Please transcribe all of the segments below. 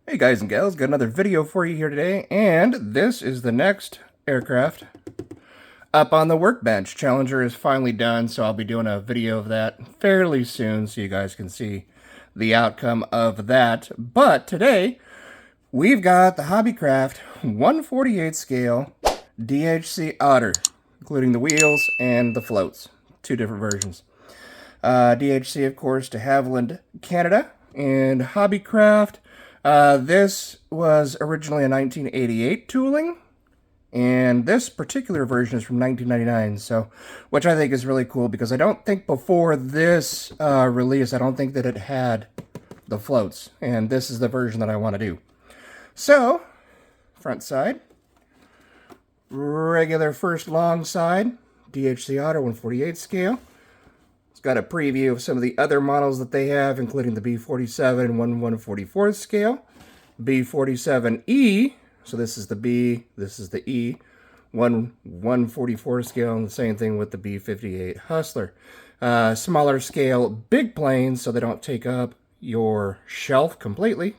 Hey guys and gals, got another video for you here today, and this is the next aircraft up on the workbench. Challenger is finally done, so I'll be doing a video of that fairly soon so you guys can see the outcome of that. But today, we've got the Hobbycraft 1/48 scale DHC Otter, including the wheels and the floats. Two different versions. DHC, of course, de Havilland, Canada, and Hobbycraft. This was originally a 1988 tooling, and this particular version is from 1999, so, which I think is really cool, because I don't think before this release, I don't think that it had the floats, and this is the version that I want to do. So, front side, regular first long side, DHC Otter 1/48 scale. It's got a preview of some of the other models that they have, including the B47 1/144 scale, B47E, so this is the B, this is the E, 1/144 scale, and the same thing with the B58 Hustler. Smaller scale big planes, so they don't take up your shelf completely.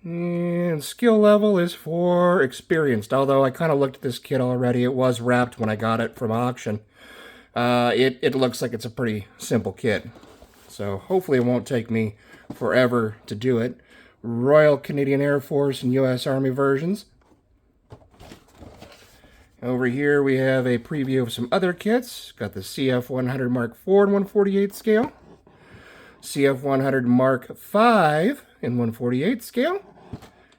And skill level is for experienced, although I kind of looked at this kit already. It was wrapped when I got it from auction. It looks like it's a pretty simple kit, so hopefully it won't take me forever to do it. Royal Canadian Air Force and U.S. Army versions. Over here we have a preview of some other kits. Got the CF100 Mark IV in 1/48 scale, CF100 Mark V in 1/48 scale,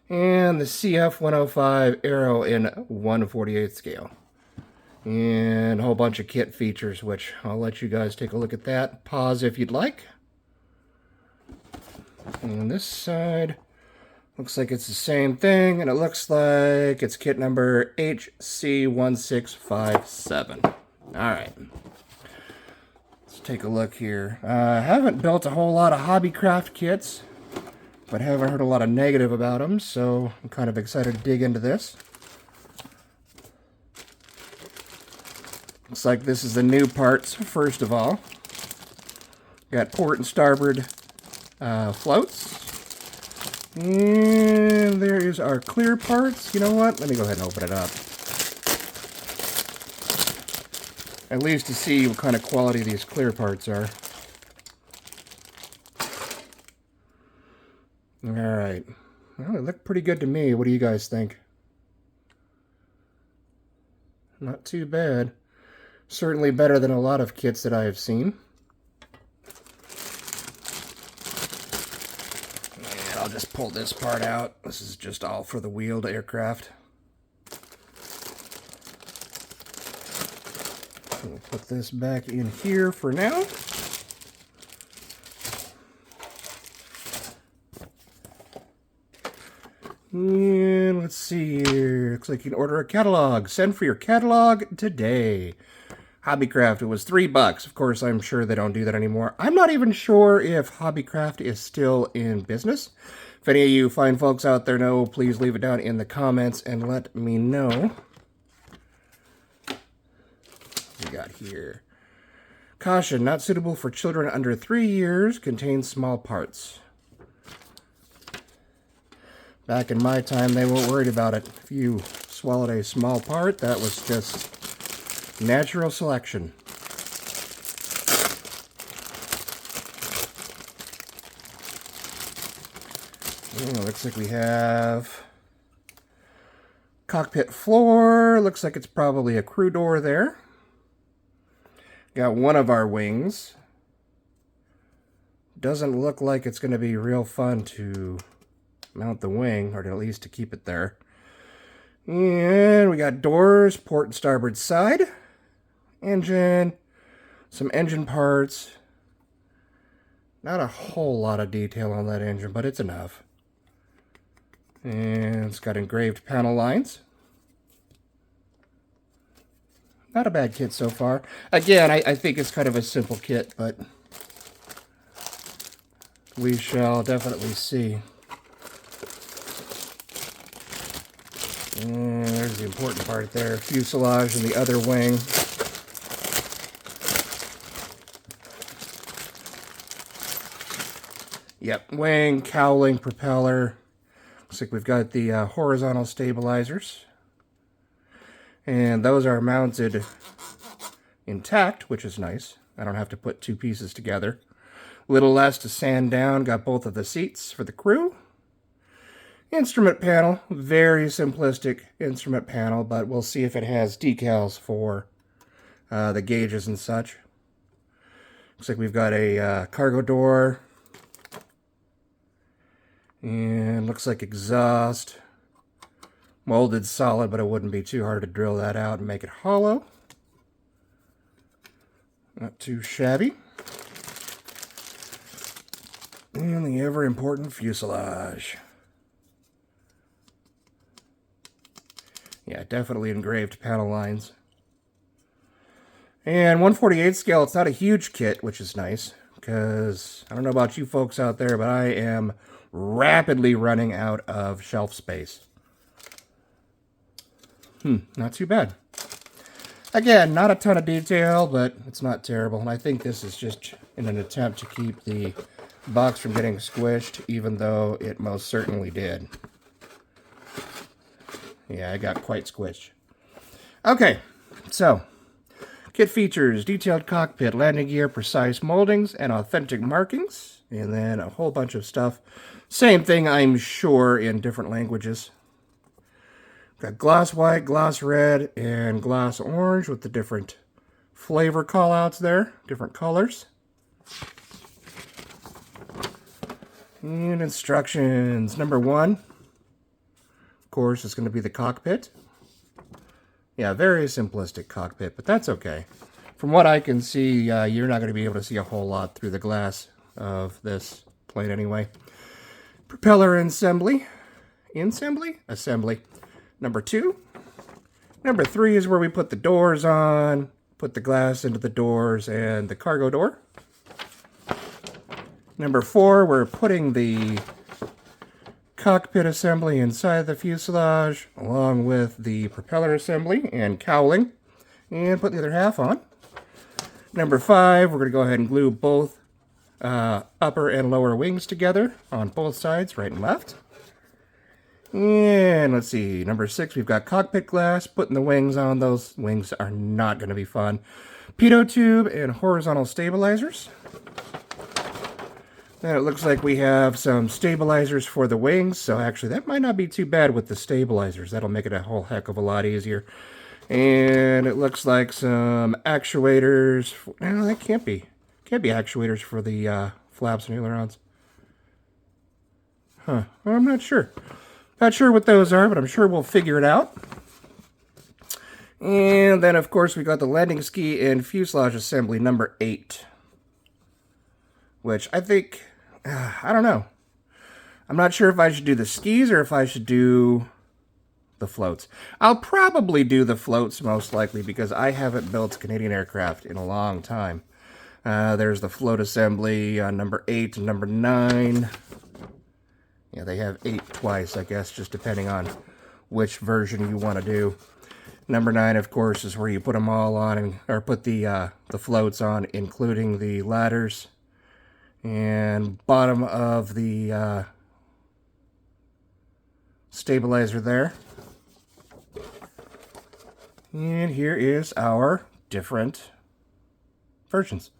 and the CF105 Aero in 1/48 scale. And a whole bunch of kit features, which I'll let you guys take a look at that. Pause if you'd like. And this side looks like it's the same thing, and it looks like it's kit number HC1657. Alright. Let's take a look here. I haven't built a whole lot of Hobbycraft kits, but haven't heard a lot of negative about them, so I'm kind of excited to dig into this. Looks like this is the new parts, first of all. Got port and starboard floats. And there is our clear parts. You know what? Let me go ahead and open it up. At least to see what kind of quality these clear parts are. Alright. Well, they look pretty good to me. What do you guys think? Not too bad. Certainly better than a lot of kits that I have seen. And I'll just pull this part out. This is just all for the wheeled aircraft. We'll put this back in here for now. And let's see here. Looks like you can order a catalog. Send for your catalog today. Hobbycraft, it was $3. Of course, I'm sure they don't do that anymore. I'm not even sure if Hobbycraft is still in business. If any of you fine folks out there know, please leave it down in the comments and let me know. What we got here? Caution, not suitable for children under 3 years, contains small parts. Back in my time, they weren't worried about it. If you swallowed a small part, that was just natural selection. Oh, looks like we have cockpit floor. Looks like it's probably a crew door there. Got one of our wings. Doesn't look like it's going to be real fun to mount the wing, or at least to keep it there. And we got doors, port and starboard side. Engine, some engine parts. Not a whole lot of detail on that engine, but it's enough. And it's got engraved panel lines. Not a bad kit so far. Again, I think it's kind of a simple kit, but we shall definitely see. And there's the important part there. Fuselage and the other wing. Yep, wing, cowling, propeller. Looks like we've got the horizontal stabilizers. And those are mounted intact, which is nice. I don't have to put two pieces together. A little less to sand down. Got both of the seats for the crew. Instrument panel, very simplistic instrument panel, but we'll see if it has decals for the gauges and such. Looks like we've got a cargo door. And looks like exhaust. Molded solid, but it wouldn't be too hard to drill that out and make it hollow. Not too shabby. And the ever-important fuselage. Yeah, definitely engraved panel lines. And 1/48 scale, it's not a huge kit, which is nice. Because, I don't know about you folks out there, but I am rapidly running out of shelf space. Not too bad. Again, not a ton of detail, but it's not terrible. And I think this is just in an attempt to keep the box from getting squished, even though it most certainly did. Yeah, I got quite squished. Okay, so kit features detailed cockpit, landing gear, precise moldings, and authentic markings. And then a whole bunch of stuff. Same thing, I'm sure, in different languages. Got gloss white, gloss red, and gloss orange with the different flavor callouts there, different colors. And instructions. Number 1, of course, is going to be the cockpit. Yeah, very simplistic cockpit, but that's okay. From what I can see, you're not going to be able to see a whole lot through the glass of this plane anyway. Propeller assembly. Assembly. Number 2. Number 3 is where we put the doors on, put the glass into the doors and the cargo door. Number 4, we're putting the cockpit assembly inside the fuselage, along with the propeller assembly and cowling, and put the other half on. Number 5, we're going to go ahead and glue both upper and lower wings together on both sides, right and left. And let's see, number 6, we've got cockpit glass, putting the wings on. Those wings are not going to be fun. Pitot tube and horizontal stabilizers. Then it looks like we have some stabilizers for the wings, so actually that might not be too bad with the stabilizers. That'll make it a whole heck of a lot easier. And it looks like some actuators. No, that can't be. Can't be actuators for the flaps and ailerons. Huh, well, I'm not sure. Not sure what those are, but I'm sure we'll figure it out. And then, of course, we got the landing ski and fuselage assembly number 8. Which I think, I don't know. I'm not sure if I should do the skis or if I should do the floats. I'll probably do the floats most likely because I haven't built Canadian aircraft in a long time. There's the float assembly on number 8 and number 9. Yeah, they have 8 twice, I guess, just depending on which version you want to do. Number 9, of course, is where you put them all on, or put the floats on, including the ladders. And bottom of the stabilizer there. And here is our different versions.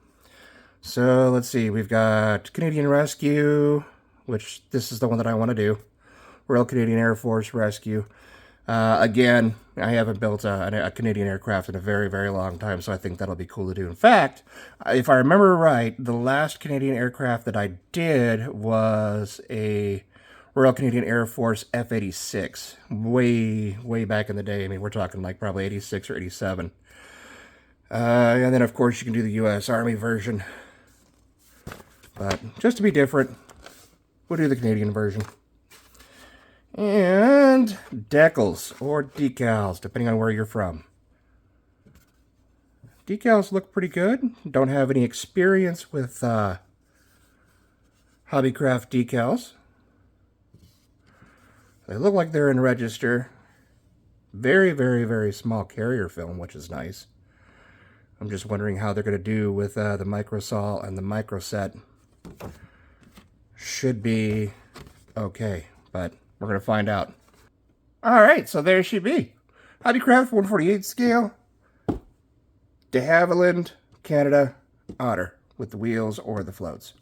So let's see, we've got Canadian Rescue, which this is the one that I want to do. Royal Canadian Air Force Rescue. Again, I haven't built a Canadian aircraft in a very, very long time, so I think that'll be cool to do. In fact, if I remember right, the last Canadian aircraft that I did was a Royal Canadian Air Force F-86. Way back in the day. I mean, we're talking like probably 86 or 87. And then, of course, you can do the U.S. Army version. But just to be different, we'll do the Canadian version. And decals or decals, depending on where you're from. Decals look pretty good. Don't have any experience with Hobbycraft decals. They look like they're in register. Very, very, very small carrier film, which is nice. I'm just wondering how they're going to do with the microsol and the microset. should be okay, but we're going to find out. All right, so there she be. Hobbycraft 148 scale. De Havilland, Canada Otter with the wheels or the floats.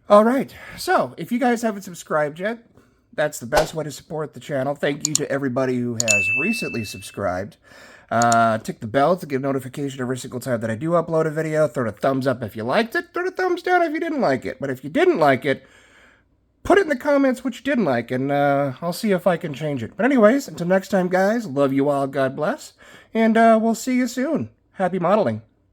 All right, so if you guys haven't subscribed yet, that's the best way to support the channel. Thank you to everybody who has recently subscribed. Tick the bell to get notification every single time that I do upload a video. Throw a thumbs up if you liked it. Throw a thumbs down if you didn't like it. But if you didn't like it, put it in the comments what you didn't like, and I'll see if I can change it. But anyways, until next time, guys, love you all, God bless, and we'll see you soon. Happy modeling.